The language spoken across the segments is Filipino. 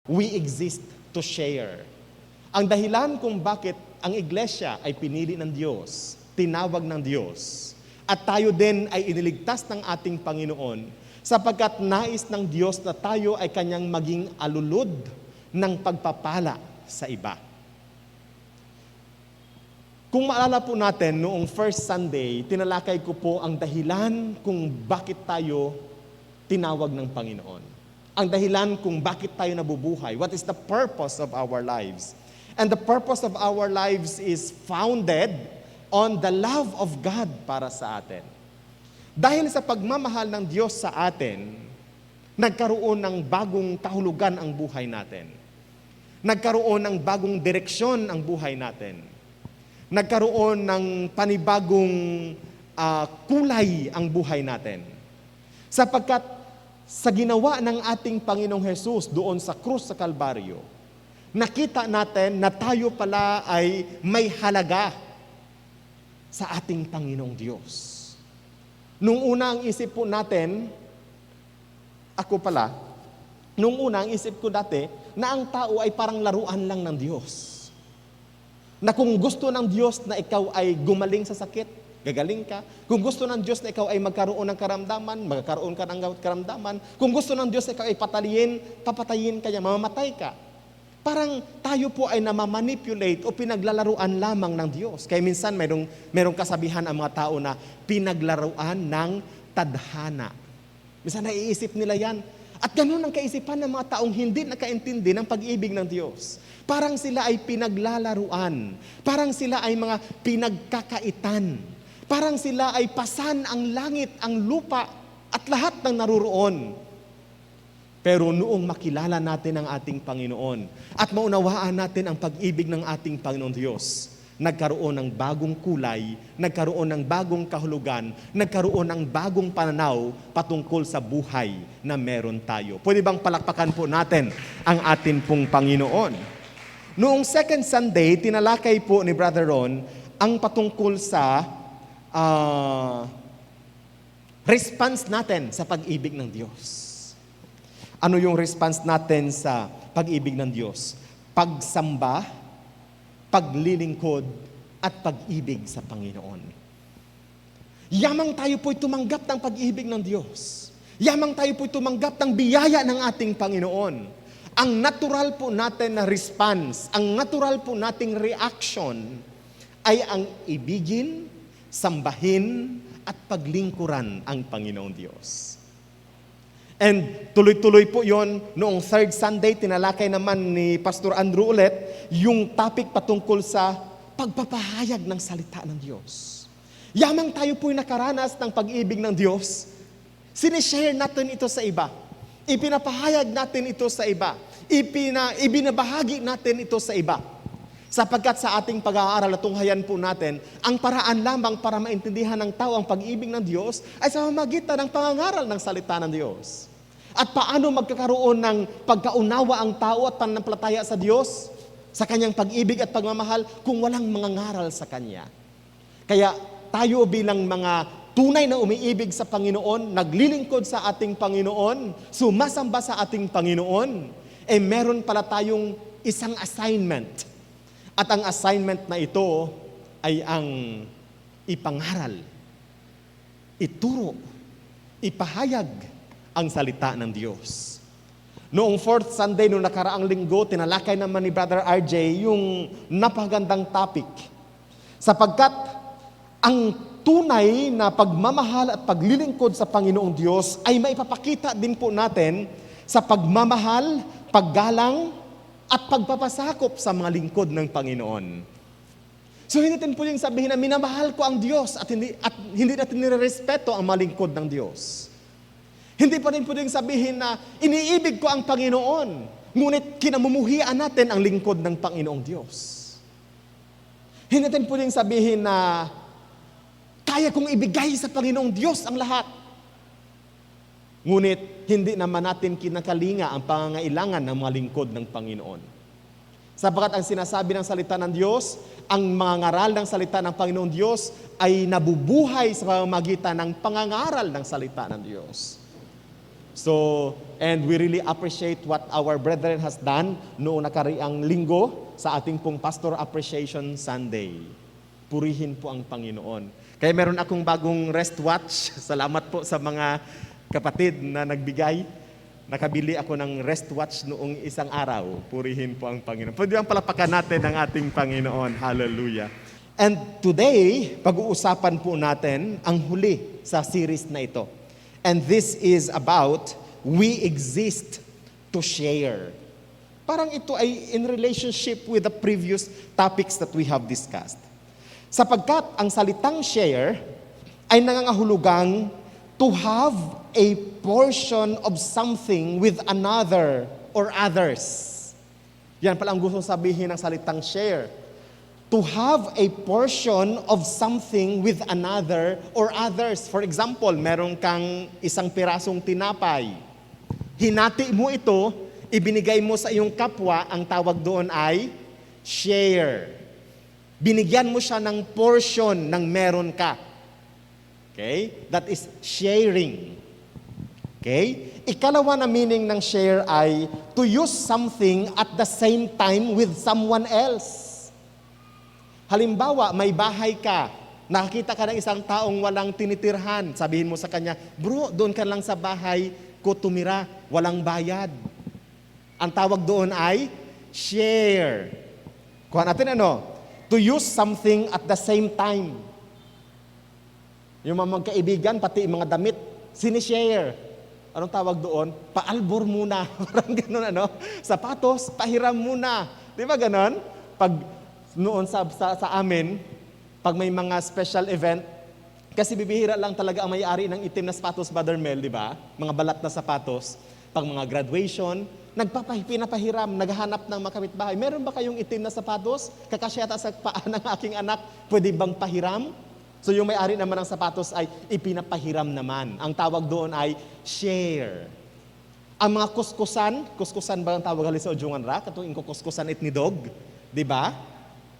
We exist to share. Ang dahilan kung bakit ang iglesia ay pinili ng Diyos, tinawag ng Diyos, at tayo din ay iniligtas ng ating Panginoon, sapagkat nais ng Diyos na tayo ay Kanyang maging alulod ng pagpapala sa iba. Kung maalala po natin, noong first Sunday, tinalakay ko po ang dahilan kung bakit tayo tinawag ng Panginoon. Ang dahilan kung bakit tayo nabubuhay. What is the purpose of our lives? And the purpose of our lives is founded on the love of God para sa atin. Dahil sa pagmamahal ng Diyos sa atin, nagkaroon ng bagong kahulugan ang buhay natin. Nagkaroon ng bagong direksyon ang buhay natin. Nagkaroon ng panibagong kulay ang buhay natin. Sapagkat sa ginawa ng ating Panginoong Hesus doon sa krus sa Kalbaryo, nakita natin na tayo pala ay may halaga sa ating Panginoong Diyos. Nung una ang isip po natin, nung una ang isip ko dati, na ang tao ay parang laruan lang ng Diyos. Na kung gusto ng Diyos na ikaw ay gumaling sa sakit, gagaling ka. Kung gusto ng Diyos na ikaw ay magkaroon ng karamdaman, magkaroon ka ng karamdaman. Kung gusto ng Diyos na ikaw ay papatayin ka niya, mamamatay ka. Parang tayo po ay namamanipulate o pinaglalaruan lamang ng Diyos. Kaya minsan mayroong kasabihan ang mga tao na pinaglaruan ng tadhana. Minsan naiisip nila yan. At ganun ang kaisipan ng mga taong hindi nakaintindi ng pag-ibig ng Diyos. Parang sila ay pinaglalaruan. Parang sila ay mga pinagkakaitan. Parang sila ay pasan ang langit, ang lupa, at lahat ng naruroon. Pero noong makilala natin ang ating Panginoon at maunawaan natin ang pag-ibig ng ating Panginoon Diyos, nagkaroon ng bagong kulay, nagkaroon ng bagong kahulugan, nagkaroon ng bagong pananaw patungkol sa buhay na meron tayo. Pwede bang palakpakan po natin ang ating pong Panginoon? Noong second Sunday, tinalakay po ni Brother Ron ang patungkol sa response natin sa pag-ibig ng Diyos. Ano yung response natin sa pag-ibig ng Diyos? Pagsamba, paglilingkod, at pag-ibig sa Panginoon. Yamang tayo po'y tumanggap ng pag-ibig ng Diyos. Yamang tayo po'y tumanggap ng biyaya ng ating Panginoon. Ang natural po natin na response, ang natural po nating reaction ay ang ibigin, sambahin, at paglingkuran ang Panginoong Diyos. And tuloy-tuloy po yon noong third Sunday, tinalakay naman ni Pastor Andrew ulit yung topic patungkol sa pagpapahayag ng salita ng Diyos. Yamang tayo po'y nakaranas ng pag-ibig ng Diyos, sinishare natin ito sa iba. Ipinapahayag natin ito sa iba. Ibinabahagi natin ito sa iba. Sapagkat sa ating pag-aaral at tunghayan po natin, ang paraan lamang para maintindihan ng tao ang pag-ibig ng Diyos ay sa pamamagitan ng pangangaral ng salita ng Diyos. At paano magkakaroon ng pagkaunawa ang tao at pananampalataya sa Diyos, sa Kanyang pag-ibig at pagmamahal kung walang mangangaral sa Kanya. Kaya tayo bilang mga tunay na umiibig sa Panginoon, naglilingkod sa ating Panginoon, sumasamba sa ating Panginoon, meron pala tayong isang assignment. At ang assignment na ito ay ang ipangaral, ituro, ipahayag ang salita ng Diyos. Noong fourth Sunday, noong nakaraang linggo, tinalakay naman ni Brother RJ yung napakagandang topic. Sapagkat ang tunay na pagmamahal at paglilingkod sa Panginoong Diyos ay maipapakita din po natin sa pagmamahal, paggalang, at pagpapasakop sa mga lingkod ng Panginoon. So hindi natin po yung sabihin na minamahal ko ang Diyos at hindi natin nirerespeto ang mga lingkod ng Diyos. Hindi pa rin po yung sabihin na iniibig ko ang Panginoon, ngunit kinamumuhian natin ang lingkod ng Panginoong Diyos. Hindi natin po yung sabihin na kaya kong ibigay sa Panginoong Diyos ang lahat. Ngunit hindi naman natin kinakalinga ang pangangailangan ng mga lingkod ng Panginoon. Sapagkat ang sinasabi ng salita ng Diyos, ang mga ngaral ng salita ng Panginoong Diyos ay nabubuhay sa pamamagitan ng pangangaral ng salita ng Diyos. So, and we really appreciate what our brethren has done noong nakariang linggo sa ating pong Pastor Appreciation Sunday. Purihin po ang Panginoon. Kaya meron akong bagong wristwatch. Salamat po sa mga kapatid na nagbigay. Nakabili ako ng wristwatch noong isang araw. Purihin po ang Panginoon. Pwede bang palapakan natin ang ating Panginoon. Hallelujah. And today, pag-uusapan po natin ang huli sa series na ito. And this is about we exist to share. Parang ito ay in relationship with the previous topics that we have discussed. Sapagkat ang salitang share ay nangangahulugang to have a portion of something with another or others. Yan pala ang gusto sabihin ng salitang share. To have a portion of something with another or others. For example, meron kang isang pirasong tinapay. Hinati mo ito, ibinigay mo sa iyong kapwa, ang tawag doon ay share. Binigyan mo siya ng portion ng meron ka. Okay? That is sharing. Okay? Ikalawa na meaning ng share ay to use something at the same time with someone else. Halimbawa, may bahay ka, nakakita ka ng isang taong walang tinitirhan. Sabihin mo sa kanya, bro, doon ka lang sa bahay ko tumira, walang bayad. Ang tawag doon ay share. Kuha natin ano? To use something at the same time. Yung mga magkaibigan, pati mga damit, sinishare. Anong tawag doon? Paalbor muna. Parang ganun ano? Sapatos, pahiram muna. Di ba ganun? Pag noon sa amin, pag may mga special event, kasi bibihira lang talaga ang may-ari ng itim na sapatos, Brother Mel, di ba? Mga balat na sapatos. Pag mga graduation, pinapahiram, naghahanap ng mga kapitbahay. Meron ba kayong itim na sapatos? Kakasyata sa paa ng aking anak, pwede bang pahiram? So yung may-ari naman ng sapatos ay ipinapahiram naman. Ang tawag doon ay share. Ang mga kuskusan ba ang tawag halin sa Ujungan ra? Katong kuskusan itnidog, di ba?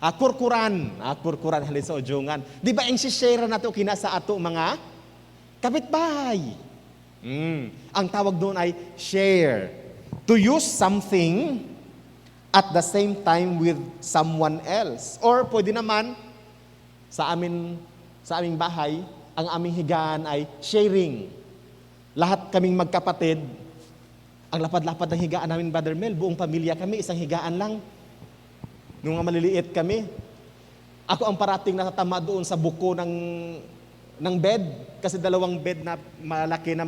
Kurkuran halin sa Ujungan. Di ba ang share nato kina sa ato mga kapitbahay? Ang tawag doon ay share. To use something at the same time with someone else. Or pwede naman, sa aming bahay, ang aming higaan ay sharing. Lahat kaming magkapatid, ang lapad-lapad ng higaan namin, Brother Mel, buong pamilya kami, isang higaan lang. Nung maliliit kami, ako ang parating natatama doon sa buko ng bed, kasi dalawang bed na malaki na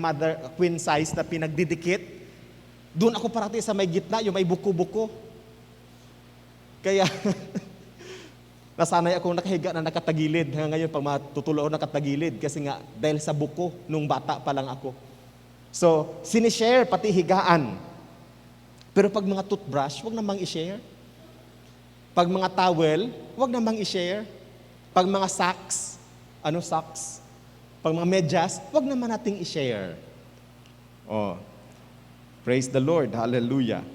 queen size na pinagdidikit. Doon ako parati sa may gitna, yung may buko-buko. Kaya, nasanay akong nakahiga na nakatagilid. Hanggang ngayon, pag matutulo ako nakatagilid. Kasi nga, dahil sa buko, nung bata pa lang ako. So, sinishare pati higaan. Pero pag mga toothbrush, wag namang i-share. Pag mga towel, wag namang i-share. Pag mga socks, socks? Pag mga medyas, wag naman nating i-share. Praise the Lord. Hallelujah.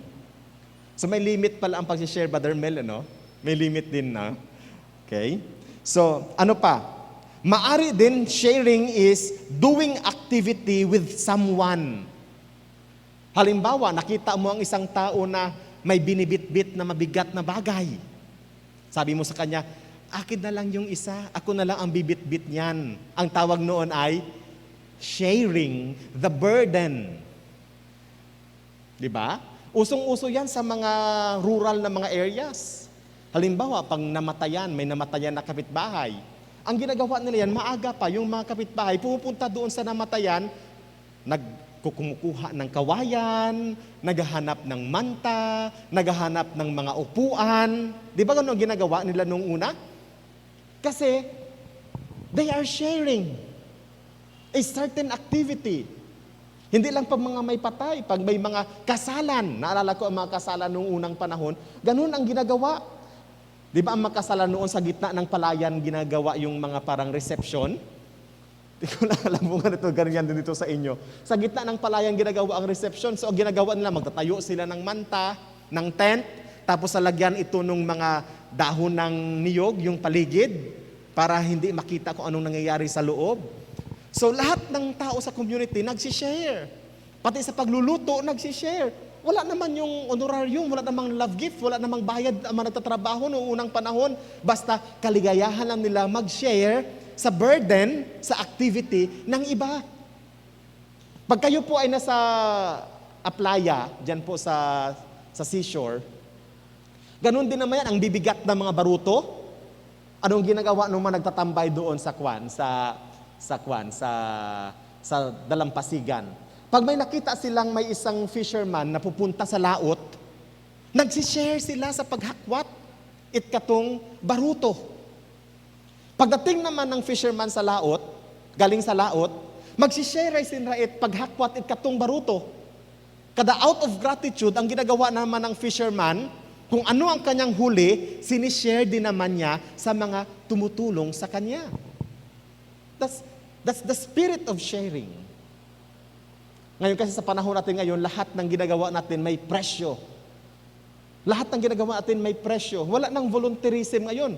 So may limit pala ang pag-share, Brother Mel, ano? May limit din na. Okay? So, ano pa? Maari din, sharing is doing activity with someone. Halimbawa, nakita mo ang isang tao na may binibit-bit na mabigat na bagay. Sabi mo sa kanya, akin na lang yung isa, ako na lang ang bibit-bit niyan. Ang tawag noon ay sharing the burden. Diba? Usong-uso yan sa mga rural na mga areas. Halimbawa, pag may namatayan na kapitbahay, ang ginagawa nila yan, maaga pa, yung mga kapitbahay, pumupunta doon sa namatayan, nagkukumukuha ng kawayan, naghahanap ng manta, naghahanap ng mga upuan. Di ba ganun ang ginagawa nila nung una? Kasi, they are sharing a certain activity. Hindi lang pag mga may patay, pag may mga kasalan, naalala ko ang mga kasalan noong unang panahon, ganun ang ginagawa. Di ba ang mga kasalan noon sa gitna ng palayan, ginagawa yung mga parang reception? Di ko na alam mo nga ito, ganyan din dito sa inyo. Sa gitna ng palayan, ginagawa ang reception. So, ang ginagawa nila, magtatayo sila ng manta, ng tent, tapos salagyan ito ng mga dahon ng niyog, yung paligid, para hindi makita kung anong nangyayari sa loob. So lahat ng tao sa community nagsishare. Pati sa pagluluto, nagsishare. Wala naman yung honorarium, wala namang love gift, wala namang bayad ang mga nagtatrabaho noong unang panahon. Basta kaligayahan lang nila mag-share sa burden, sa activity ng iba. Pag kayo po ay nasa playa, dyan po sa seashore, ganun din naman yan, ang bibigat ng mga baruto. Anong ginagawa ng mga nagtatambay doon sa dalampasigan? Pag may nakita silang may isang fisherman na pupunta sa laot, nagsishare sila sa paghakwat katong baruto. Pagdating naman ng fisherman sa laot, galing sa laot, magsishare sila paghakwat katong baruto. Kada out of gratitude, ang ginagawa naman ng fisherman, kung ano ang kanyang huli, sinishare din naman niya sa mga tumutulong sa kanya. That's the spirit of sharing. Ngayon kasi sa panahon natin ngayon, lahat ng ginagawa natin may presyo. Lahat ng ginagawa natin may presyo. Wala nang volunteerism ngayon.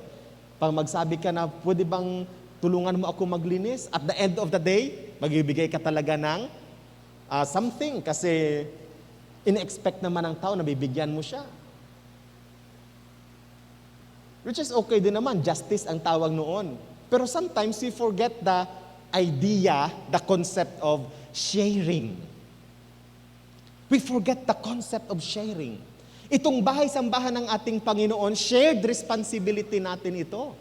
Pag magsabi ka na, pwede bang tulungan mo ako maglinis? At the end of the day, magbibigay ka talaga ng something. Kasi in-expect naman ng tao na bibigyan mo siya. Which is okay din naman, justice ang tawag noon. Pero sometimes we forget the idea, the concept of sharing. We forget the concept of sharing. Itong bahay-sambahan ng ating Panginoon, shared responsibility natin ito.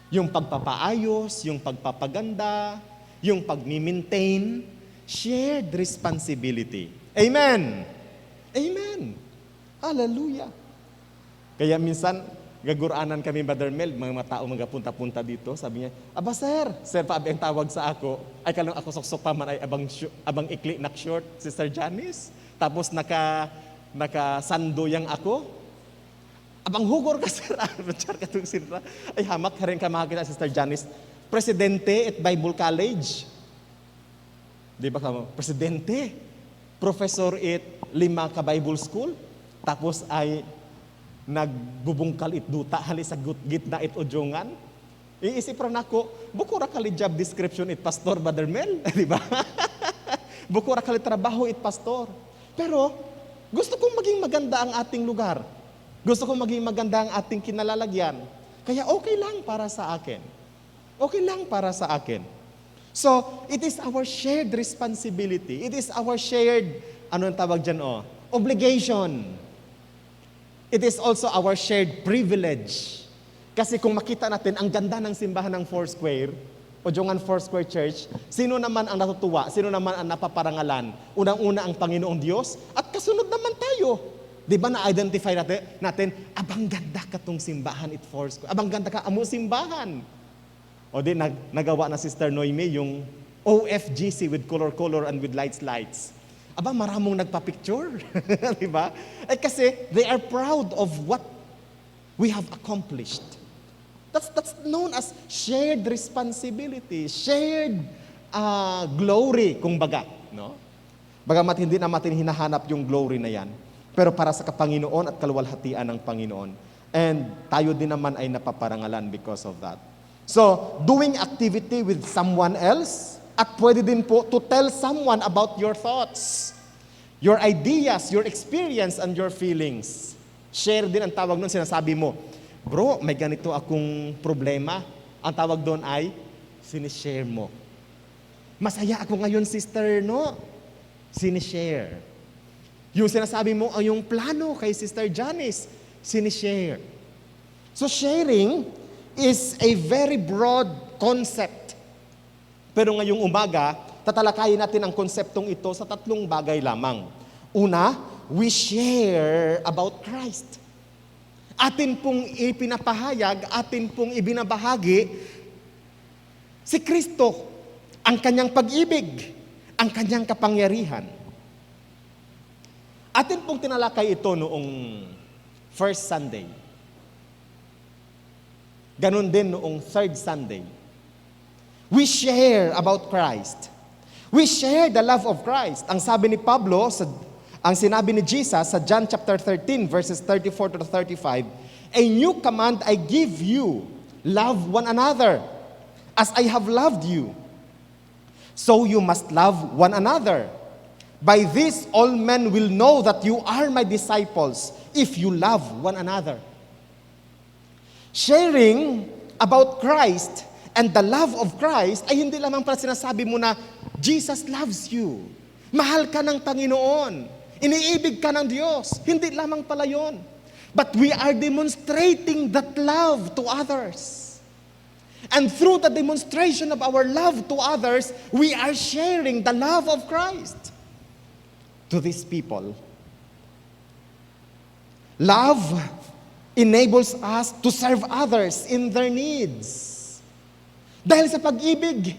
Yung pagpapaayos, yung pagpapaganda, yung pag-maintain, shared responsibility. Amen! Amen! Hallelujah! Kaya minsan, gaguranan kami, Brother Mel, mga tao magapunta-punta dito, sabi niya, aba sir pa ang tawag sa ako, ay kalang ako soksok pa man ay abang ikli nak short, Sister Janice, tapos naka-sando yang ako, abang hugor ka sir, ay hamak ka rin ka makakita, Sister Janice, presidente at Bible College, di ba ka presidente, professor at 5 ka Bible School, tapos ay nagbubungkal duta halis sa gitna udyongan. Iisip ra nako, buko ra kali job description pastor, Brother Mel, di ba? Buko ra kali trabaho pastor. Pero gusto kong maging maganda ang ating lugar. Gusto kong maging maganda ang ating kinalalagyan. Kaya okay lang para sa akin. Okay lang para sa akin. So, it is our shared responsibility. It is our shared, ano ang tawag dyan, obligation. It is also our shared privilege. Kasi kung makita natin, ang ganda ng simbahan ng Foursquare, o Jongan Foursquare Church, sino naman ang natutuwa? Sino naman ang napaparangalan? Unang-una ang Panginoong Diyos, at kasunod naman tayo. Di ba na-identify natin, abang ganda ka tong simbahan at Foursquare. Abang ganda ka, amo simbahan. O di, nagawa na Sister Noemi yung OFGC with color and with lights. Aba, maramong nagpa-picture. Di ba? Kasi they are proud of what we have accomplished. That's known as shared responsibility, shared glory, kumbaga. No? Bagamat hindi na natin hinahanap yung glory na yan, pero para sa Panginoon at kaluwalhatian ng Panginoon. And tayo din naman ay napaparangalan because of that. So, doing activity with someone else, at pwede din po to tell someone about your thoughts, your ideas, your experience, and your feelings. Share din ang tawag nun, sinasabi mo, bro, may ganito akong problema. Ang tawag doon ay, sinishare mo. Masaya ako ngayon, sister, no? Sinishare. Yung sinasabi mo, ay yung plano kay Sister Janice, sinishare. So sharing is a very broad concept. Pero ngayong umaga, tatalakayin natin ang konseptong ito sa 3 bagay lamang. Una, we share about Christ. Atin pong ipinapahayag, atin pong ibinabahagi si Kristo, ang kanyang pag-ibig, ang kanyang kapangyarihan. Atin pong tinalakay ito noong first Sunday. Ganon din noong third Sunday. We share about Christ. We share the love of Christ. Ang sabi ni Pablo, ang sinabi ni Jesus sa John chapter 13 verses 34 to 35, a new command I give you, love one another. As I have loved you, so you must love one another. By this all men will know that you are my disciples if you love one another. Sharing about Christ and the love of Christ ay hindi lamang pala sinasabi mo na Jesus loves you. Mahal ka ng Panginoon. Iniibig ka ng Diyos. Hindi lamang pala yon. But we are demonstrating that love to others. And through the demonstration of our love to others, we are sharing the love of Christ to these people. Love enables us to serve others in their needs. Dahil sa pag-ibig,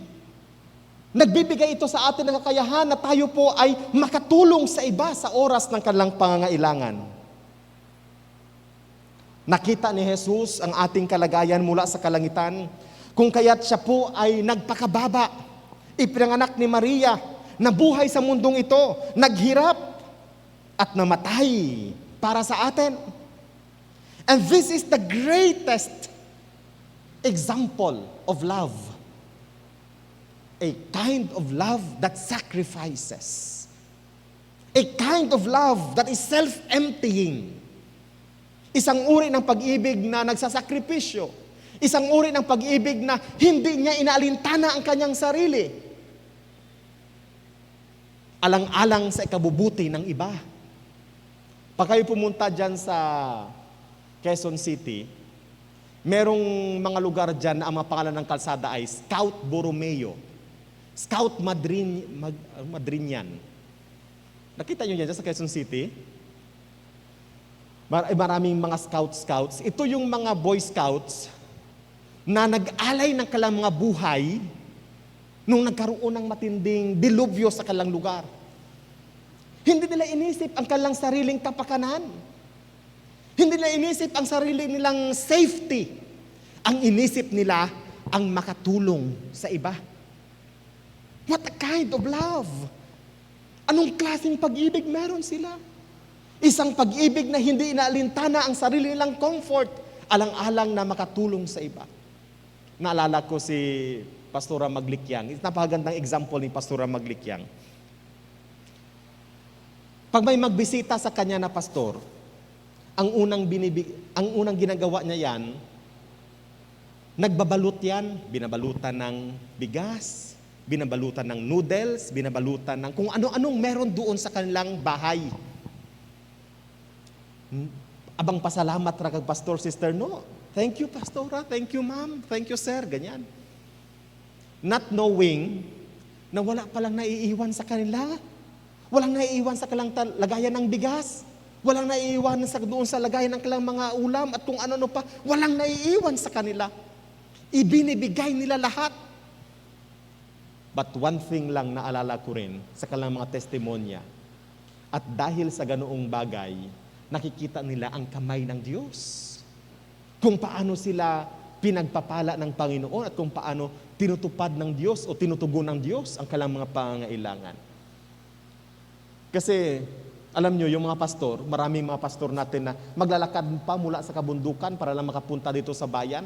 nagbibigay ito sa atin ng kakayahan na tayo po ay makatulong sa iba sa oras ng kanilang pangangailangan. Nakita ni Jesus ang ating kalagayan mula sa kalangitan, kung kaya't siya po ay nagpakababa, ipinanganak ni Maria, nabuhay sa mundong ito, naghirap at namatay para sa atin. And this is the greatest example of love. A kind of love that sacrifices. A kind of love that is self-emptying. Isang uri ng pag-ibig na nagsasakripisyo. Isang uri ng pag-ibig na hindi niya inaalintana ang kanyang sarili. Alang-alang sa ikabubuti ng iba. Pag kayo pumunta dyan sa Quezon City, merong mga lugar dyan na ang mga pangalan ng kalsada ay Scout Borromeo, Scout Madrinian. Nakita nyo yan dyan sa Quezon City? Maraming mga scouts. Ito yung mga Boy Scouts na nag-alay ng kanilang mga buhay nung nagkaroon ng matinding dilubyo sa kanilang lugar. Hindi nila inisip ang kanilang sariling kapakanan. Hindi nila inisip ang sarili nilang safety. Ang inisip nila ang makatulong sa iba. What a kind of love! Anong klaseng pag-ibig meron sila? Isang pag-ibig na hindi inaalintana ang sarili nilang comfort, alang-alang na makatulong sa iba. Naalala ko si Pastora Maglikyang. Napakagandang example ni Pastora Maglikyang. Pag may magbisita sa kanya na pastor, ang unang ginagawa niya yan, nagbabalot yan, binabalutan ng bigas, binabalutan ng noodles, binabalutan ng kung ano-anong meron doon sa kanilang bahay. Abang pasalamat ra kag pastor, sister, no? Thank you, pastora. Thank you, ma'am. Thank you, sir. Ganyan. Not knowing na wala palang naiiwan sa kanila. Walang naiiwan sa kanilang lagayan ng bigas. Walang naiiwan doon sa lagayan ng kanilang mga ulam at kung ano-ano pa. Walang naiiwan sa kanila. Ibinibigay nila lahat. But one thing lang naalala ko rin sa kanilang mga testimonya. At dahil sa ganoong bagay, nakikita nila ang kamay ng Diyos. Kung paano sila pinagpapala ng Panginoon at kung paano tinutupad ng Diyos o tinutugon ng Diyos ang kanilang mga pangangailangan. Kasi, alam nyo, yung mga pastor, maraming mga pastor natin na maglalakad pa mula sa kabundukan para lang makapunta dito sa bayan.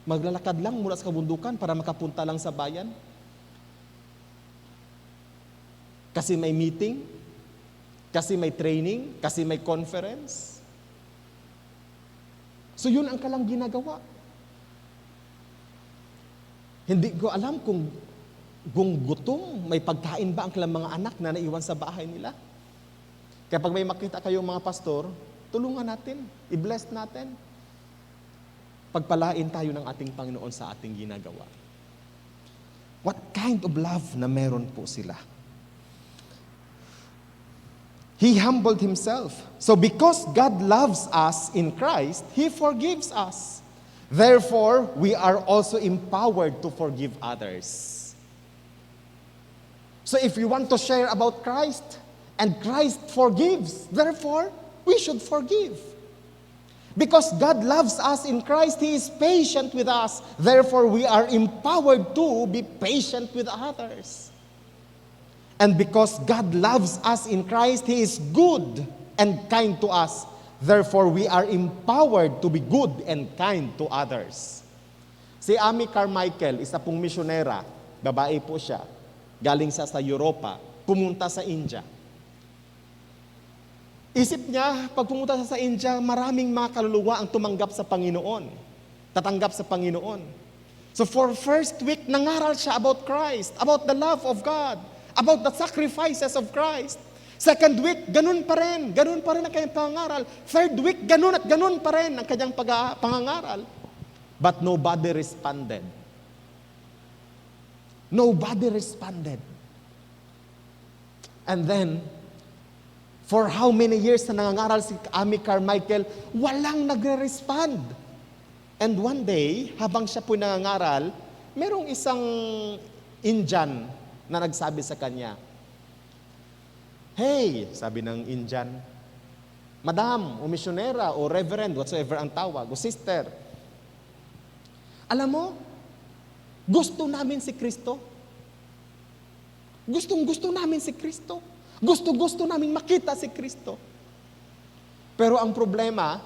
Maglalakad lang mula sa kabundukan para makapunta lang sa bayan. Kasi may meeting, kasi may training, kasi may conference. So yun ang kalang ginagawa. Hindi ko alam kung gutom, may pagkain ba ang kailang mga anak na naiwan sa bahay nila. Kaya pag may makita kayong mga pastor, tulungan natin, i-bless natin. Pagpalain tayo ng ating Panginoon sa ating ginagawa. What kind of love na meron po sila? He humbled himself. So because God loves us in Christ, He forgives us. Therefore, we are also empowered to forgive others. So if we want to share about Christ, and Christ forgives, therefore, we should forgive. Because God loves us in Christ, He is patient with us. Therefore, we are empowered to be patient with others. And because God loves us in Christ, He is good and kind to us. Therefore, we are empowered to be good and kind to others. Si Amy Carmichael, isa pong misyonera, babae po siya. galing sa Europa, pumunta sa India. Isip niya, pag pumunta sa India, maraming mga kaluluwa ang tumanggap sa Panginoon. Tatanggap sa Panginoon. So for first week, nangaral siya about Christ, about the love of God, about the sacrifices of Christ. Second week, ganun pa rin ang kanyang pangangaral. Third week, ganun at ganun pa rin ang kanyang pangangaral. But nobody responded. Nobody responded. And then, for how many years na nangangaral si Amy Carmichael, walang nagre-respond. And one day, habang siya po nangangaral, merong isang Indian na nagsabi sa kanya, "Hey," sabi ng Indian, "Madam, o misyonera, o reverend, whatsoever ang tawag, o sister, alam mo, gusto namin si Kristo. Gustong-gusto namin si Kristo. Gusto-gusto namin makita si Kristo. Pero ang problema,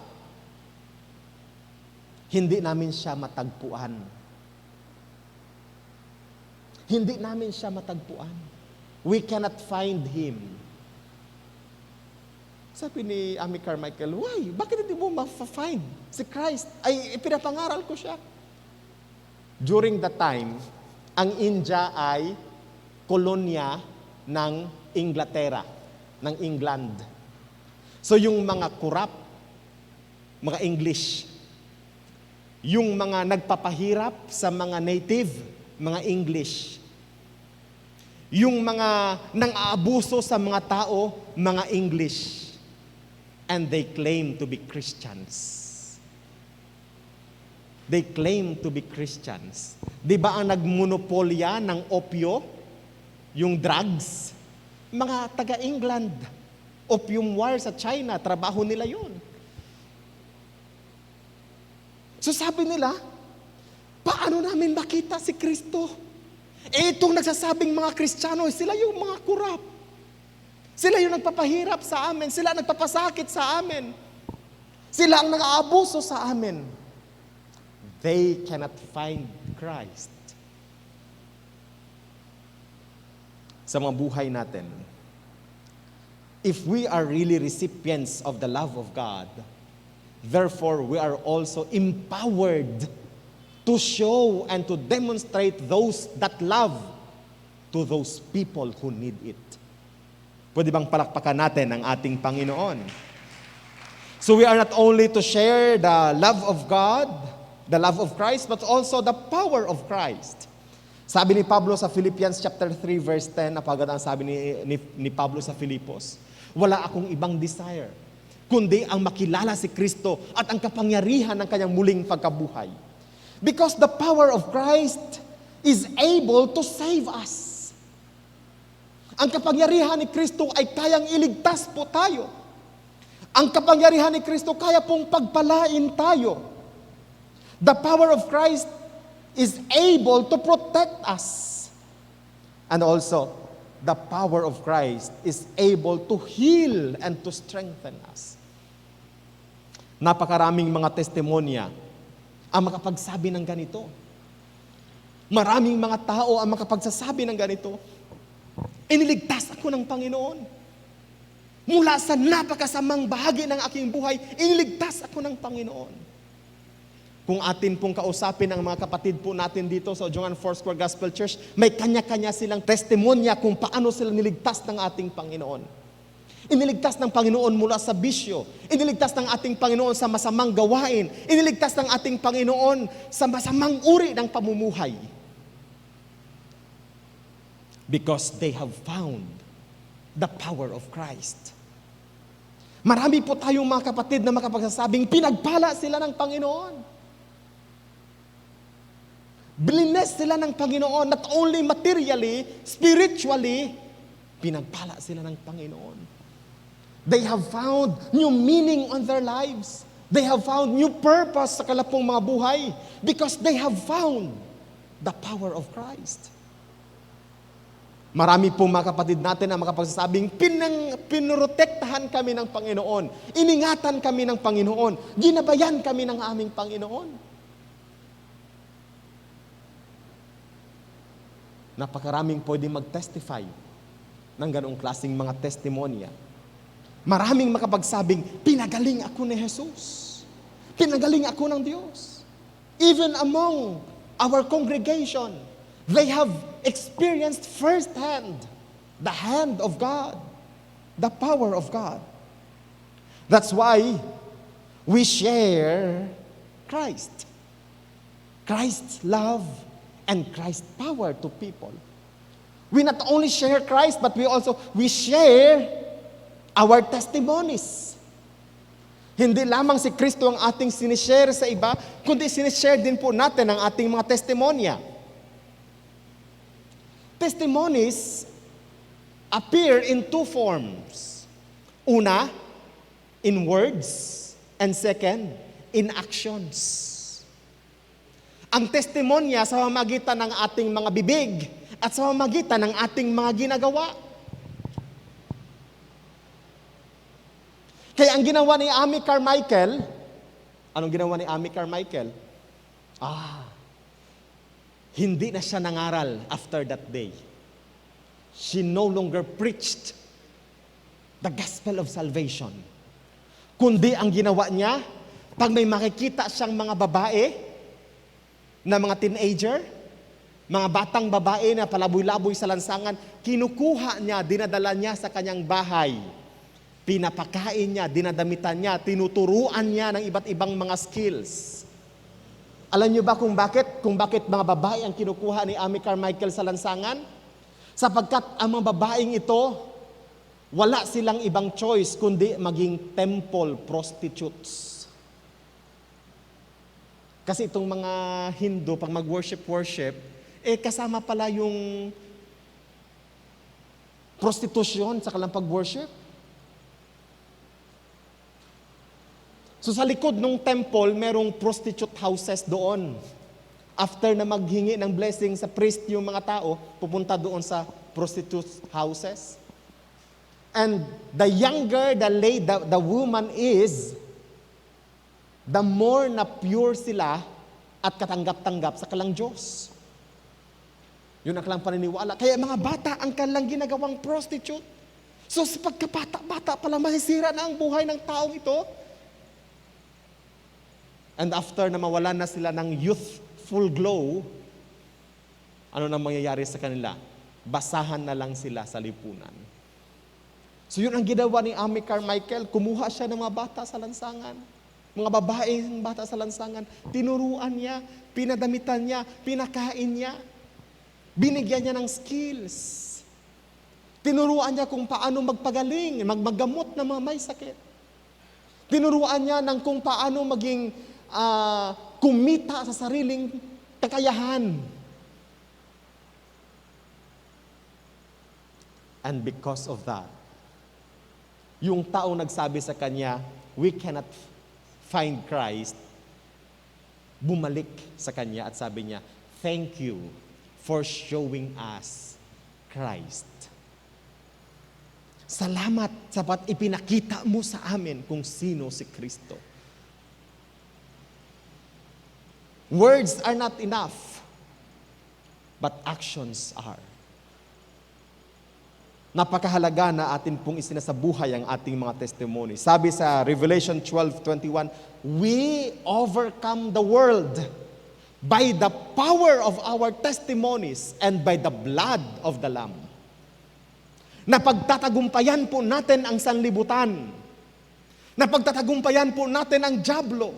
hindi namin siya matagpuan. Hindi namin siya matagpuan. We cannot find Him." Sabi ni Amy Carmichael, "Why? Bakit hindi mo ma-find si Christ? Ay, pinapangaral ko siya." During that time, ang India ay kolonya ng Inglaterra, ng England. So yung mga kurap, mga English, yung mga nagpapahirap sa mga native, mga English, yung mga nang-aabuso sa mga tao, mga English. And they claim to be Christians. They claim to be Christians. Di ba ang nagmonopolya ng opyo, yung drugs? Mga taga-England. Opium war sa China, trabaho nila yun. So sabi nila, paano namin makita si Kristo? Itong nagsasabing mga Kristiyano, sila yung mga kurap. Sila yung nagpapahirap sa amin. Sila ang nagpapasakit sa amin. Sila ang nang-aabuso sa amin. They cannot find Christ. Sa mga buhay natin, if we are really recipients of the love of God, therefore we are also empowered to show and to demonstrate that love to those people who need it. Pwede bang palakpakan natin ang ating Panginoon? So we are not only to share the love of God, the love of Christ, but also the power of Christ. Sabi ni Pablo sa Philippians chapter 3 verse 10, napaganda ang sabi ni Pablo sa Filipos, "Wala akong ibang desire, kundi ang makilala si Kristo at ang kapangyarihan ng kanyang muling pagkabuhay. Because the power of Christ is able to save us." Ang kapangyarihan ni Kristo ay kayang iligtas po tayo. Ang kapangyarihan ni Kristo kaya pong pagpalain tayo. The power of Christ is able to protect us. And also, the power of Christ is able to heal and to strengthen us. Napakaraming mga testimonya ang makapagsabi ng ganito. Maraming mga tao ang makapagsasabi ng ganito. Iniligtas ako ng Panginoon. Mula sa napakasamang bahagi ng aking buhay, iniligtas ako ng Panginoon. Kung atin pong kausapin ang mga kapatid po natin dito sa Ojongan Foursquare Gospel Church, may kanya-kanya silang testimonya kung paano sila niligtas ng ating Panginoon. Iniligtas ng Panginoon mula sa bisyo. Iniligtas ng ating Panginoon sa masamang gawain. Iniligtas ng ating Panginoon sa masamang uri ng pamumuhay. Because they have found the power of Christ. Marami po tayong mga kapatid na makapagsasabing pinagpala sila ng Panginoon. Blessed sila ng Panginoon, not only materially, spiritually, pinagpala sila ng Panginoon. They have found new meaning on their lives. They have found new purpose sa kalapong mga buhay because they have found the power of Christ. Marami pong mga kapatid natin ang makapagsasabing pinrotektahan kami ng Panginoon, iningatan kami ng Panginoon, ginabayan kami ng aming Panginoon. Napakaraming pwede mag-testify ng ganong klaseng mga testimonya. Maraming makapagsabing, pinagaling ako ni Jesus. Pinagaling ako ng Diyos. Even among our congregation, they have experienced firsthand the hand of God, the power of God. That's why we share Christ. Christ's love and Christ's power to people. We not only share Christ, but we share our testimonies. Hindi lamang si Kristo ang ating sinishare sa iba, kundi sinishare din po natin ang ating mga testimonya. Testimonies appear in two forms. Una, in words, and second, in actions. Ang testimonya sa pamamagitan ng ating mga bibig at sa pamamagitan ng ating mga ginagawa. Kaya ang ginawa ni Amy Carmichael, anong ginawa ni Amy Carmichael? Hindi na siya nangaral after that day. She no longer preached the gospel of salvation. Kundi ang ginawa niya, pag may makikita siyang mga babae, na mga teenager, mga batang babae na palaboy-laboy sa lansangan, kinukuha niya, dinadala niya sa kanyang bahay. Pinapakain niya, dinadamitan niya, tinuturuan niya ng iba't ibang mga skills. Alam niyo ba kung bakit? Kung bakit mga babae ang kinukuha ni Amy Carmichael sa lansangan? Sapagkat ang mga babaeng ito, wala silang ibang choice kundi maging temple prostitutes. Kasi itong mga Hindu, pag mag-worship, kasama pala yung prostitution sa kanilang pag-worship. So sa likod ng temple, merong prostitute houses doon. After na maghingi ng blessing sa priest yung mga tao, pupunta doon sa prostitute houses. And the younger the woman is, the more na pure sila at katanggap-tanggap sa kalang Diyos. Yun ang kalang paniniwala. Kaya mga bata ang kalang ginagawang prostitute. So sa pagkabata-bata pala masisira na ang buhay ng taong ito. And after na mawalan na sila ng youthful glow, ano na mangyayari sa kanila? Basahan na lang sila sa lipunan. So yun ang ginawa ni Amy Carmichael. Kumuha siya ng mga bata sa lansangan. Mga babaeng bata sa lansangan, tinuruan niya, pinadamitan niya, pinakain niya, binigyan niya ng skills. Tinuruan niya kung paano magpagaling, maggamot ng mga may sakit. Tinuruan niya ng kung paano maging kumita sa sariling kakayahan. And because of that, yung taong nagsabi sa kanya, we cannot find Christ, bumalik sa kanya at sabi niya, thank you for showing us Christ. Salamat sapat ipinakita mo sa amin kung sino si Kristo. Words are not enough, but actions are. Napakahalaga na atin pong isinasabuhay ang ating mga testimony. Sabi sa Revelation 12:21, we overcome the world by the power of our testimonies and by the blood of the Lamb. Napagtatagumpayan po natin ang sanlibutan. Napagtatagumpayan po natin ang dyablo.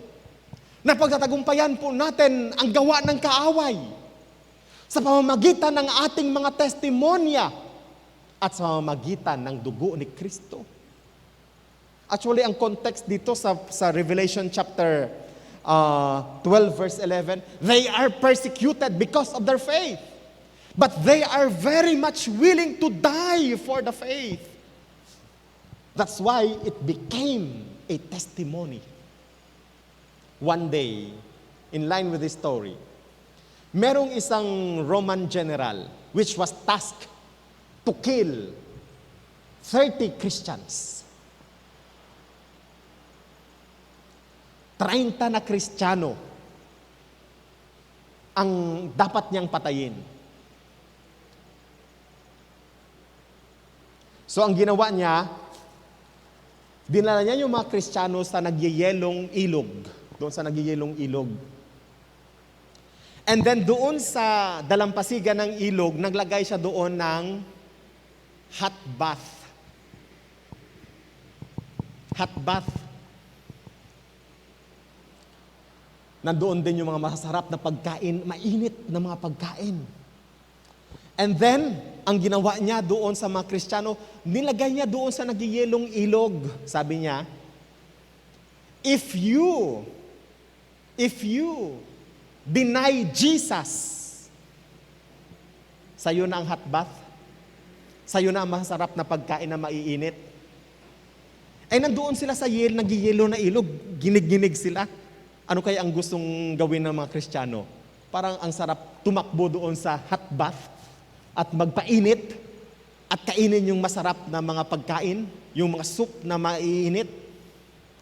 Napagtatagumpayan po natin ang gawa ng kaaway sa pamamagitan ng ating mga testimonya at sa pamamagitan ng dugo ni Kristo. Actually, ang context dito sa Revelation chapter 12 verse 11, they are persecuted because of their faith. But they are very much willing to die for the faith. That's why it became a testimony. One day, in line with this story, merong isang Roman general which was tasked to kill 30 Christians. 30 na Kristiyano ang dapat niyang patayin. So ang ginawa niya, dinala niya yung mga Kristiyano sa nagyayelong ilog. Doon sa nagyayelong ilog. And then doon sa dalampasigan ng ilog, naglagay siya doon ng hot bath. Hot bath. Nandoon din yung mga masasarap na pagkain, mainit na mga pagkain. And then, ang ginawa niya doon sa mga Kristiyano, nilagay niya doon sa nagyayelong ilog. Sabi niya, if you deny Jesus, sa'yo na ang hot bath, sa'yo na ang masarap na pagkain na maiinit. Ay nandoon sila sa nagyayelo na ilog, ginig-ginig sila. Ano kaya ang gustong gawin ng mga Kristiyano? Parang ang sarap tumakbo doon sa hot bath at magpainit at kainin yung masarap na mga pagkain, yung mga soup na maiinit.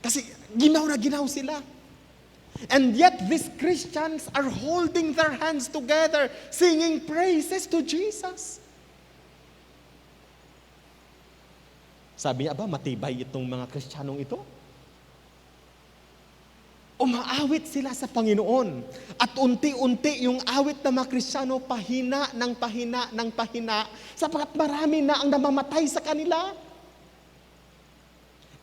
Kasi ginaw na ginaw sila. And yet these Christians are holding their hands together, singing praises to Jesus. Sabi niya, matibay itong mga Kristiyanong ito? Umaawit sila sa Panginoon. At unti-unti yung awit ng mga Kristiyano pahina ng pahina sapagkat marami na ang namamatay sa kanila.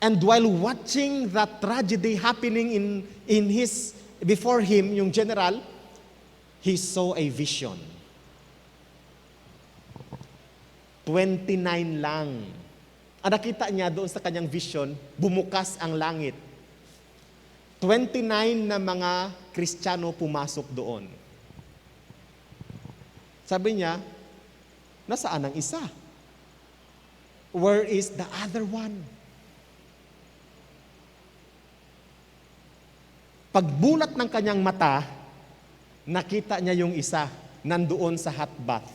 And while watching that tragedy happening before him, yung general, he saw a vision. 29 lang. Ang nakita niya doon sa kanyang vision, bumukas ang langit. 29 na mga Kristiyano pumasok doon. Sabi niya, nasaan ang isa? Where is the other one? Pagbulat ng kanyang mata, nakita niya yung isa, nandoon sa hot bath.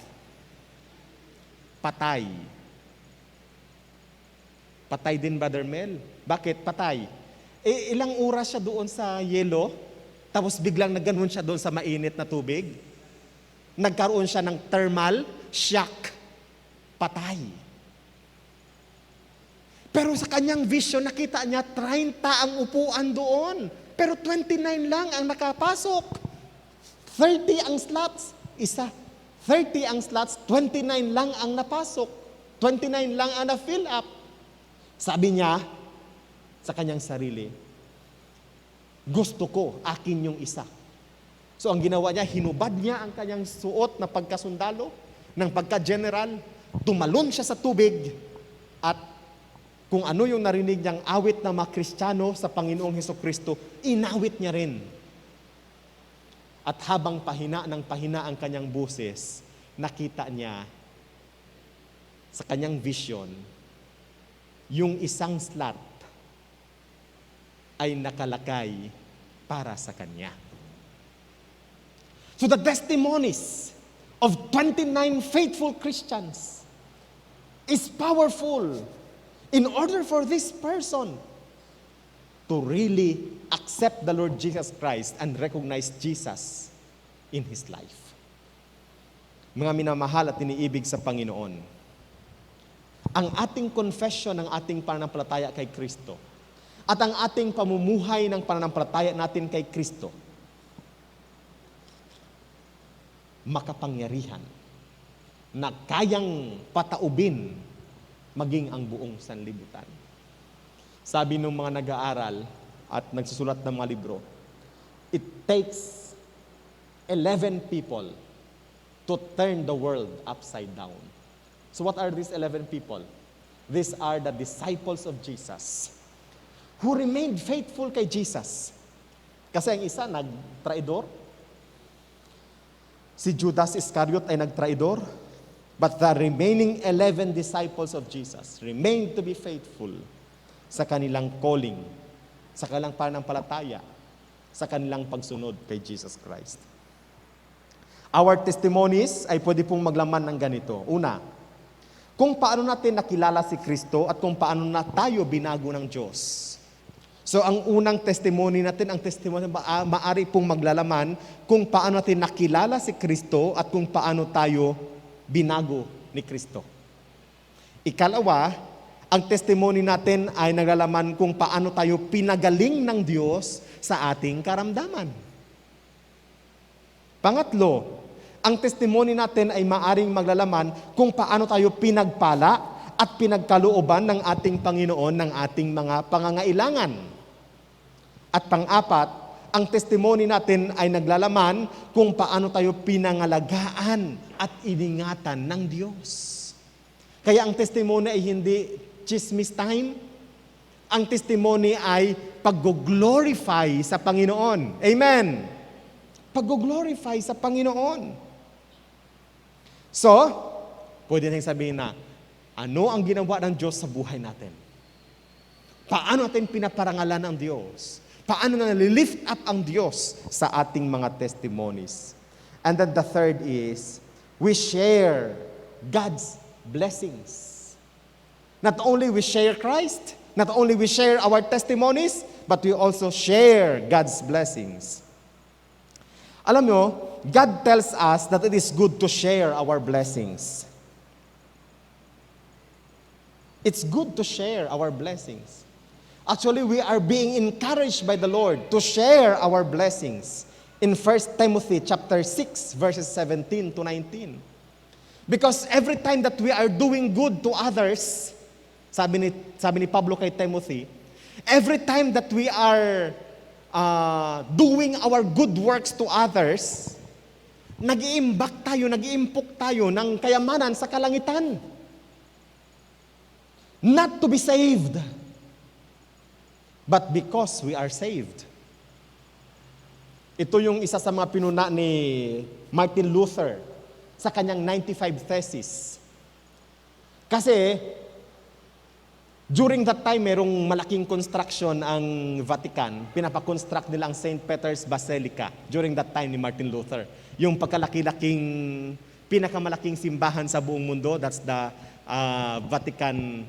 Patay. Patay din, Brother Mel. Bakit patay? Ilang oras siya doon sa yelo, tapos biglang nagganon siya doon sa mainit na tubig. Nagkaroon siya ng thermal shock. Patay. Pero sa kanyang vision, nakita niya 30 ang upuan doon. Pero 29 lang ang nakapasok. 30 ang slots, isa. 30 ang slots, 29 lang ang napasok. 29 lang ang na-fill up. Sabi niya sa kanyang sarili, gusto ko, akin yung isa. So ang ginawa niya, hinubad niya ang kanyang suot na pagkasundalo, ng pagka-general, tumalon siya sa tubig, at kung ano yung narinig niyang awit ng mga Kristiyano sa Panginoong Hesukristo, inawit niya rin. At habang pahina ang kanyang boses, nakita niya sa kanyang vision, yung isang slot ay nakalagay para sa kanya. So the testimonies of 29 faithful Christians is powerful in order for this person to really accept the Lord Jesus Christ and recognize Jesus in his life. Mga minamahal at iniibig sa Panginoon, ang ating confession ng ating pananampalataya kay Kristo at ang ating pamumuhay ng pananampalataya natin kay Kristo, makapangyarihan na kayang pataubin maging ang buong sanlibutan. Sabi ng mga nag-aaral at nagsusulat ng mga libro, it takes 11 people to turn the world upside down. So what are these 11 people? These are the disciples of Jesus who remained faithful kay Jesus. Kasi ang isa nagtraidor. Si Judas Iscariot ay nagtraidor. But the remaining 11 disciples of Jesus remained to be faithful sa kanilang calling, sa kanilang pananampalataya, sa kanilang pagsunod kay Jesus Christ. Our testimonies ay pwede pong maglaman ng ganito. Una, kung paano natin nakilala si Kristo at kung paano na tayo binago ng Diyos. So ang unang testimony natin, ang testimony maari pong maglalaman kung paano natin nakilala si Kristo at kung paano tayo binago ni Kristo. Ikalawa, Ang testimony natin ay naglalaman kung paano tayo pinagaling ng Diyos sa ating karamdaman. Pangatlo, ang testimony natin ay maaring maglalaman kung paano tayo pinagpala at pinagkalooban ng ating Panginoon ng ating mga pangangailangan. At pang-apat, ang testimony natin ay naglalaman kung paano tayo pinangalagaan at iningatan ng Diyos. Kaya ang testimony ay hindi chismis time. Ang testimony ay pag-glorify sa Panginoon. Amen! Pag-glorify sa Panginoon. So, pwede nang sabihin na, ano ang ginawa ng Diyos sa buhay natin? Paano natin pinaparangalan ng Diyos? Paano na nalilift up ang Diyos sa ating mga testimonies? And then the third is, we share God's blessings. Not only we share Christ, not only we share our testimonies, but we also share God's blessings. Alam nyo, God tells us that it is good to share our blessings. It's good to share our blessings. Actually, we are being encouraged by the Lord to share our blessings in 1 Timothy chapter 6, verses 17 to 19. Because every time that we are doing good to others, sabi ni Pablo kay Timothy, every time that we are doing our good works to others, nag-iimbak tayo, nag-iimpok tayo ng kayamanan sa kalangitan. Not to be saved, but because we are saved. Ito yung isa sa mga pinuna ni Martin Luther sa kanyang 95 Theses. Kasi, during that time, merong malaking construction ang Vatican. Pinapakonstruct nila ang St. Peter's Basilica during that time ni Martin Luther. Yung pagkalaki-laking, pinakamalaking simbahan sa buong mundo, that's the Vatican,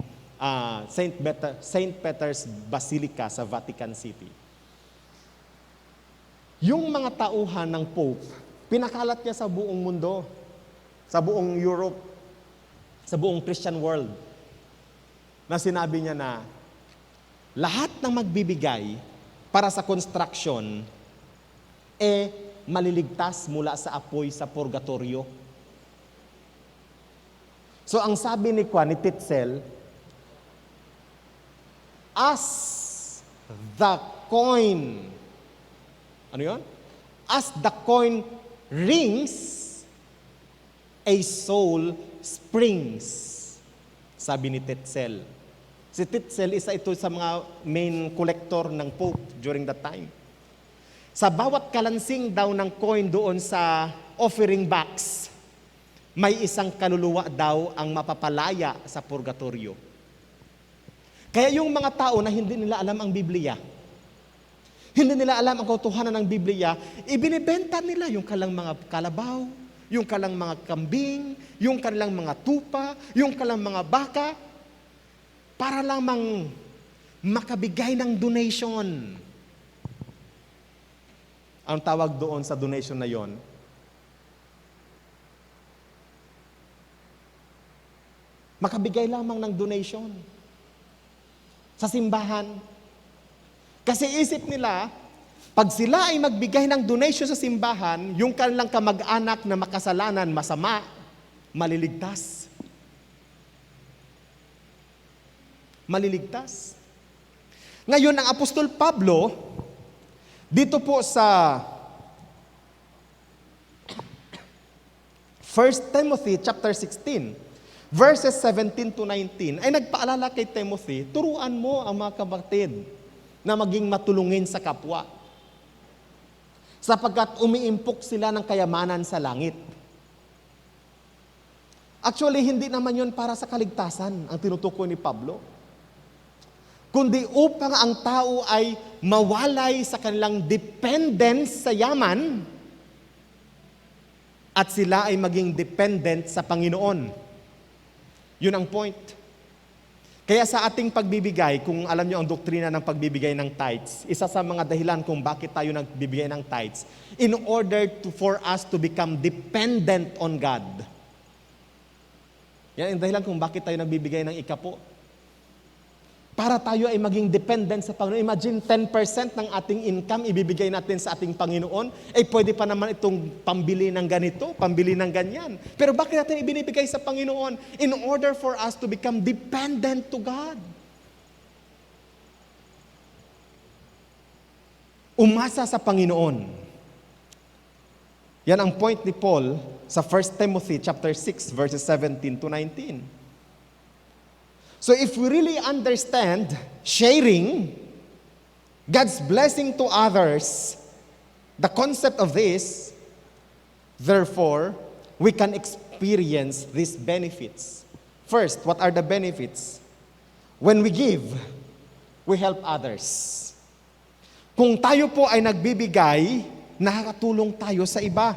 St. Peter's Basilica sa Vatican City. Yung mga tauhan ng Pope, pinakalat niya sa buong mundo, sa buong Europe, sa buong Christian world, na sinabi niya na lahat ng magbibigay para sa construction maliligtas mula sa apoy sa purgatorio. So ang sabi ni Tetzel, as the coin, ano yun? As the coin rings, a soul springs. Sabi ni Tetzel. Si Tetzel, isa ito sa mga main collector ng Pope during that time. Sa bawat kalansing daw ng coin doon sa offering box, may isang kaluluwa daw ang mapapalaya sa purgatorio. Kaya yung mga tao na hindi nila alam ang Biblia, hindi nila alam ang katotohanan ng Biblia, ibinibenta nila yung kalang mga kalabaw, yung kalang mga kambing, yung kanilang mga tupa, yung kalang mga baka, para lamang makabigay ng donation. Ang tawag doon sa donation na yon, makabigay lamang ng donation sa simbahan. Kasi isip nila, pag sila ay magbigay ng donation sa simbahan, yung kanilang kamag-anak na makasalanan, masama, maliligtas. Maliligtas. Ngayon, ang Apostol Pablo, dito po sa 1 Timothy chapter 16, verses 17 to 19, ay nagpaalala kay Timothy, turuan mo ang mga kapatid na maging matulungin sa kapwa, sapagkat umiimpok sila ng kayamanan sa langit. Actually, hindi naman yun para sa kaligtasan ang tinutukoy ni Pablo, kundi upang ang tao ay mawalay sa kanilang dependence sa yaman at sila ay maging dependent sa Panginoon. Yun ang point. Kaya sa ating pagbibigay, kung alam nyo ang doktrina ng pagbibigay ng tithes, isa sa mga dahilan kung bakit tayo nagbibigay ng tithes, in order for us to become dependent on God. Yan ang dahilan kung bakit tayo nagbibigay ng ikapo. para tayo ay maging dependent sa Panginoon. Imagine 10% ng ating income ibibigay natin sa ating Panginoon, pwede pa naman itong pambili ng ganito, pambili ng ganyan. Pero bakit natin ibinibigay sa Panginoon? In order for us to become dependent to God. Umasa sa Panginoon. Yan ang point ni Paul sa 1 Timothy chapter 6 verses 17 to 19. So if we really understand sharing God's blessing to others, the concept of this, therefore, we can experience these benefits. First, what are the benefits? When we give, we help others. Kung tayo po ay nagbibigay, nakakatulong tayo sa iba.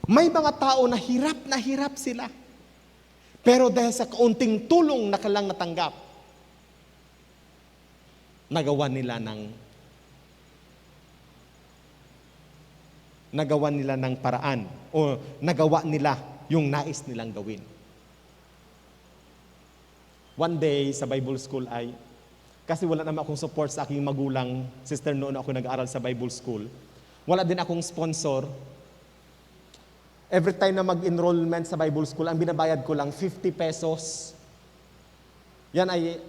May mga tao na hirap sila. Pero dahil sa kaunting tulong na kailang natanggap, nagawa nila ng paraan o nagawa nila yung nais nilang gawin. One day sa Bible school kasi wala naman akong support sa aking magulang, sister, noon ako nag-aaral sa Bible school. Wala din akong sponsor. Every time na mag-enrollment sa Bible school, ang binabayad ko lang 50 pesos. Yan ay,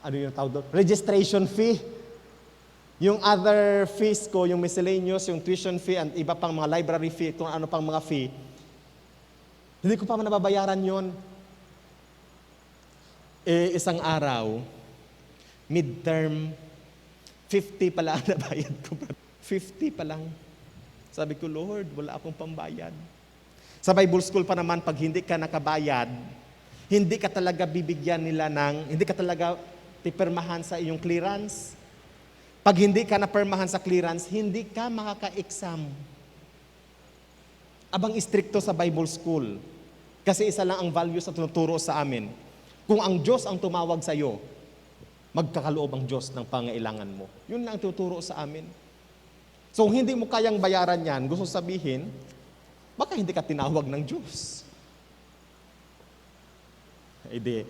ano yung tawag doon? Registration fee. Yung other fees ko, yung miscellaneous, yung tuition fee, and iba pang mga library fee, kung ano pang mga fee, hindi ko pa nababayaran yon. Isang araw, midterm, 50 pala ang nabayad ko. 50 pa lang. Sabi ko, Lord, wala akong pambayad. Sa Bible school pa naman, pag hindi ka nakabayad, hindi ka talaga bibigyan nila hindi ka talaga pipirmahan sa iyong clearance. Pag hindi ka napermahan sa clearance, hindi ka makaka-exam. Abang istrikto sa Bible school. Kasi isa lang ang values na tinuturo sa amin. Kung ang Diyos ang tumawag sa iyo, magkakaloob ang Diyos ng pangailangan mo. Yun lang ang tinuturo sa amin. So, kung hindi mo kayang bayaran yan, gusto sabihin, baka hindi ka tinawag ng Diyos. Di,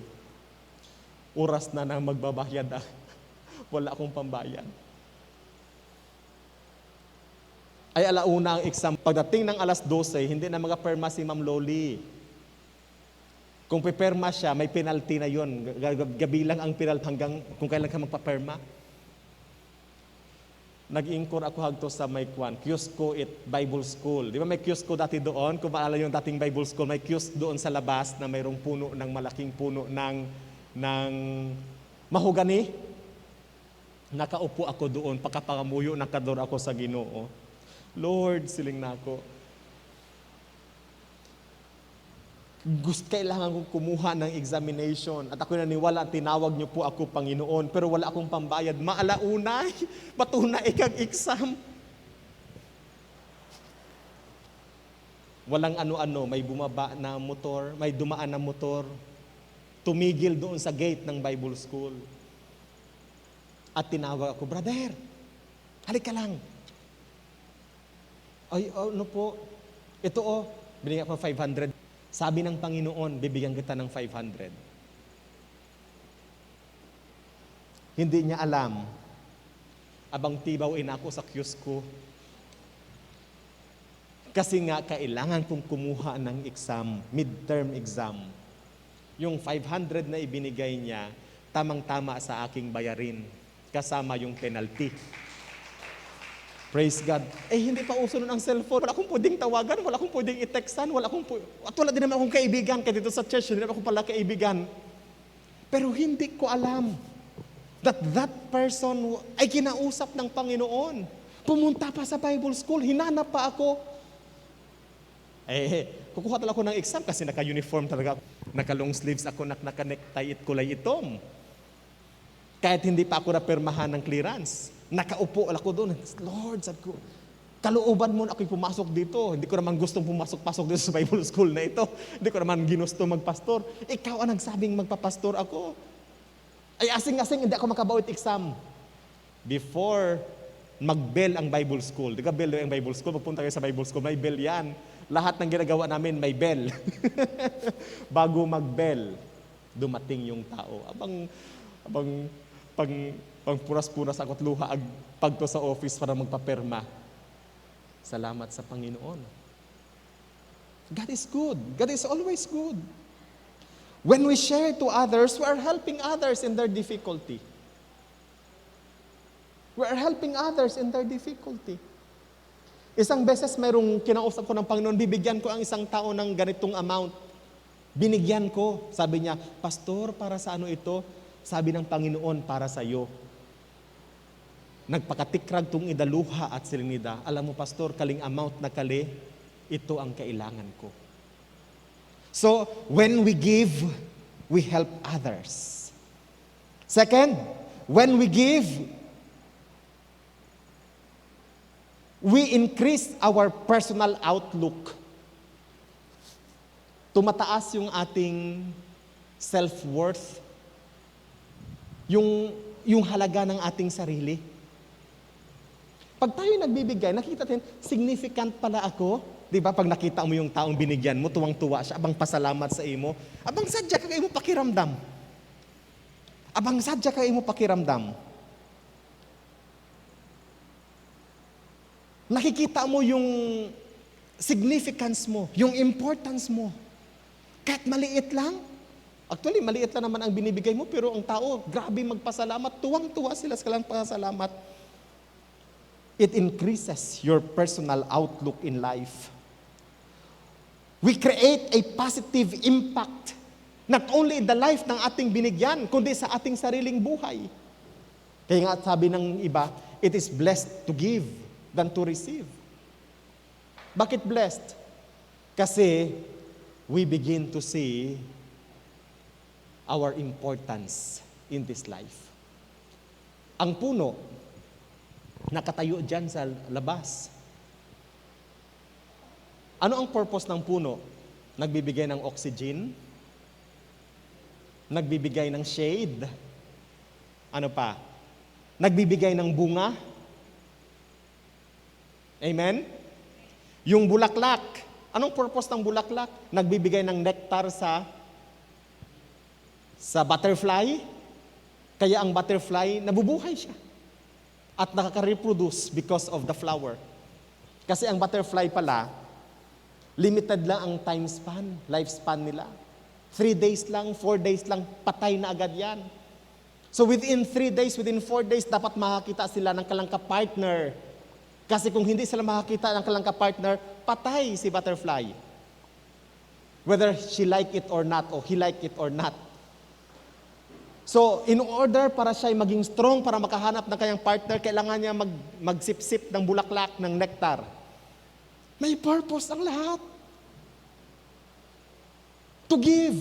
oras na nang magbabayad wala akong pambayad. Ay alauna ang exam. Pagdating ng alas 12, hindi na magaperma si Ma'am Loli. Kung piperma siya, may penalty na yon. Gabi lang ang penalty hanggang kung kailan ka magpaperma. Nag-incur ako hagto sa may Kiosco Bible School. Di ba may Kiosco dati doon? Kung maalala yung dating Bible School, may kiosk doon sa labas na mayroong puno ng malaking puno ng mahogani. Nakaupo ako doon, pagkapangamuyo, nakador ako sa Ginoo. Lord, siling na ako. Kailangan kong kumuha ng examination. At ako naniwala, tinawag niyo po ako Panginoon, pero wala akong pambayad. Maalaunay, patunay kang exam. Walang ano-ano, may bumaba na motor, may dumaan na motor. Tumigil doon sa gate ng Bible school. At tinawag ako, brother, halika lang. Ay, ano po? Ito binigyan ko 500. Sabi ng Panginoon, bibigyan kita ng 500. Hindi niya alam, abang tibawin ako sa kiosko. Kasi nga, kailangan kong kumuha ng exam, midterm exam. Yung 500 na ibinigay niya, tamang-tama sa aking bayarin, kasama yung penalty. Praise God. Hindi pa uso nun ang cellphone. Wala akong pwedeng tawagan, wala akong pwedeng i-textan, at wala din naman akong kaibigan, kaya dito sa church, hindi naman akong pala kaibigan. Pero hindi ko alam that person ay kinausap ng Panginoon. Pumunta pa sa Bible school, hinanap pa ako. Kukuha talaga ako ng exam kasi naka-uniform talaga. Naka-long sleeves ako, naka-necktie at kulay itom. Kahit hindi pa ako napirmahan ng clearance. Nakaupo ako doon. Lord, sabi ko, kalooban mo na ako'y pumasok dito. Hindi ko naman gustong pumasok-pasok dito sa Bible school na ito. Hindi ko naman ginusto magpastor. Ikaw ang nagsabing magpapastor ako. Ay asing-asing, hindi ako makabawit exam. Before mag-bell ang Bible school. Di ka bell ang Bible school? Pagpunta kayo sa Bible school, may bell yan. lahat ng ginagawa namin may bell. Bago mag-bell, dumating yung tao. Abang pang puras-puras ako't luha ag pagto sa office para magpaperma. Salamat sa Panginoon. God is good. God is always good. When we share to others, we are helping others in their difficulty. We are helping others in their difficulty. Isang beses mayroong kinausap ko ng Panginoon, bibigyan ko ang isang tao ng ganitong amount. Binigyan ko. Sabi niya, Pastor, para sa ano ito? Sabi ng Panginoon, para sa iyo. Nagpakatikrag tong idaluha at silinida. Alam mo, Pastor, kaling amount na kali, ito ang kailangan ko. So, when we give, we help others. Second, when we give, we increase our personal outlook. Tumataas yung ating self-worth, yung halaga ng ating sarili. Pag tayo nagbibigay, nakita natin, significant pala ako. Di ba? Pag nakita mo yung taong binigyan mo, tuwang-tuwa siya, abang pasalamat sa imo. Abang sadya ka imo pakiramdam. Abang sadya ka imo pakiramdam. Nakikita mo yung significance mo, yung importance mo. Kahit maliit lang. Actually, maliit lang naman ang binibigay mo, pero ang tao, grabe magpasalamat. Tuwang-tuwa sila sa kalang pasalamat. It increases your personal outlook in life. We create a positive impact, not only in the life ng ating binigyan, kundi sa ating sariling buhay. Kaya nga sabi ng iba, it is blessed to give than to receive. Bakit blessed? Kasi we begin to see our importance in this life. Ang puno, nakatayo dyan sa labas. Ano ang purpose ng puno? Nagbibigay ng oxygen, nagbibigay ng shade, ano pa? Nagbibigay ng bunga. Amen? Yung bulaklak, anong purpose ng bulaklak? Nagbibigay ng nectar sa butterfly. Kaya ang butterfly, nabubuhay siya. At nakaka-reproduce because of the flower. Kasi ang butterfly pala, limited lang ang time span, lifespan nila. 3 days lang, 4 days lang, patay na agad yan. So within 3 days, within 4 days, dapat makakita sila ng kalang ka-partner. Kasi kung hindi sila makakita ng kalang ka-partner, patay si butterfly. Whether she like it or not, or he like it or not. So, in order para siya maging strong, para makahanap ng kanyang partner, kailangan niya magsipsip ng bulaklak, ng nectar. May purpose ang lahat. To give.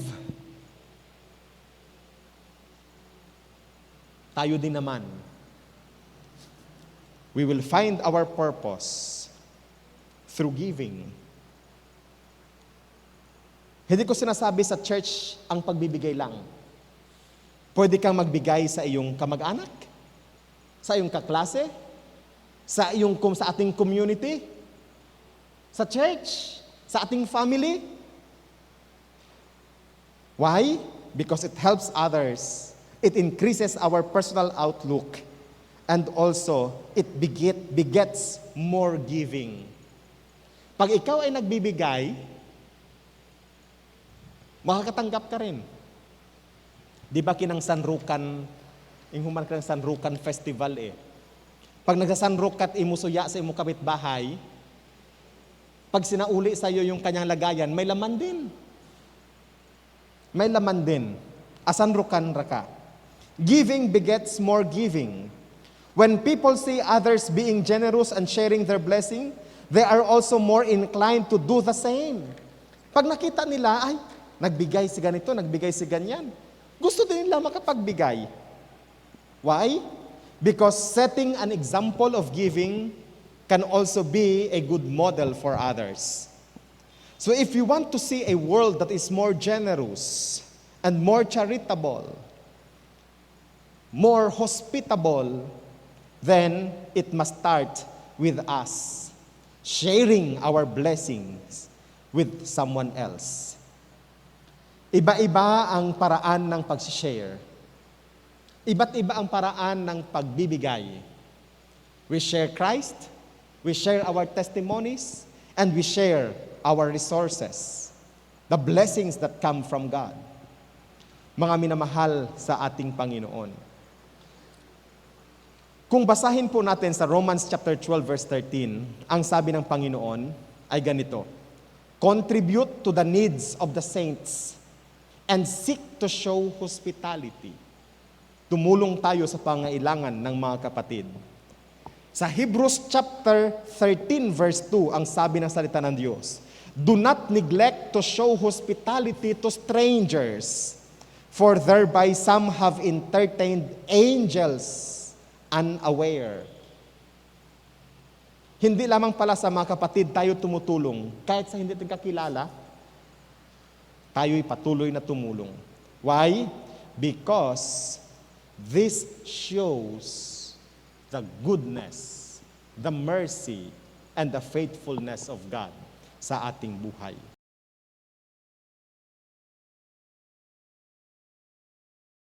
Tayo din naman. We will find our purpose through giving. Hindi ko sinasabi sa church ang pagbibigay lang. Pwede kang magbigay sa iyong kamag-anak, sa iyong kaklase, sa ating community, sa church, sa ating family. Why? Because it helps others. It increases our personal outlook. And also, it begets more giving. Pag ikaw ay nagbibigay, makakatanggap ka rin. Di ba kinang Sanrukan, yung human ka ng Sanrukan Festival eh. Pag nagsasanrukat imusuya sa imo kapitbahay, pag sinauli sa iyo yung kanyang lagayan, may laman din. May laman din. Asanrukan raka. Giving begets more giving. When people see others being generous and sharing their blessing, they are also more inclined to do the same. Pag nakita nila, ay, nagbigay si ganito, nagbigay si ganyan. Gusto din nila makapagbigay. Why? Because setting an example of giving can also be a good model for others. So if you want to see a world that is more generous and more charitable, more hospitable, then it must start with us sharing our blessings, with someone else. Iba-iba ang paraan ng pag-share. Iba't iba ang paraan ng pagbibigay. We share Christ, we share our testimonies, and we share our resources, the blessings that come from God. Mga minamahal sa ating Panginoon. Kung basahin po natin sa Romans chapter 12 verse 13, ang sabi ng Panginoon ay ganito, contribute to the needs of the saints and seek to show hospitality. Tumulong tayo sa pangailangan ng mga kapatid. Sa Hebrews chapter 13 verse 2, ang sabi ng salita ng Diyos, do not neglect to show hospitality to strangers, for thereby some have entertained angels unaware. Hindi lamang pala sa mga kapatid tayo tumutulong, kahit sa hindi natin kakilala, tayo'y patuloy na tumulong. Why? Because this shows the goodness, the mercy, and the faithfulness of God sa ating buhay.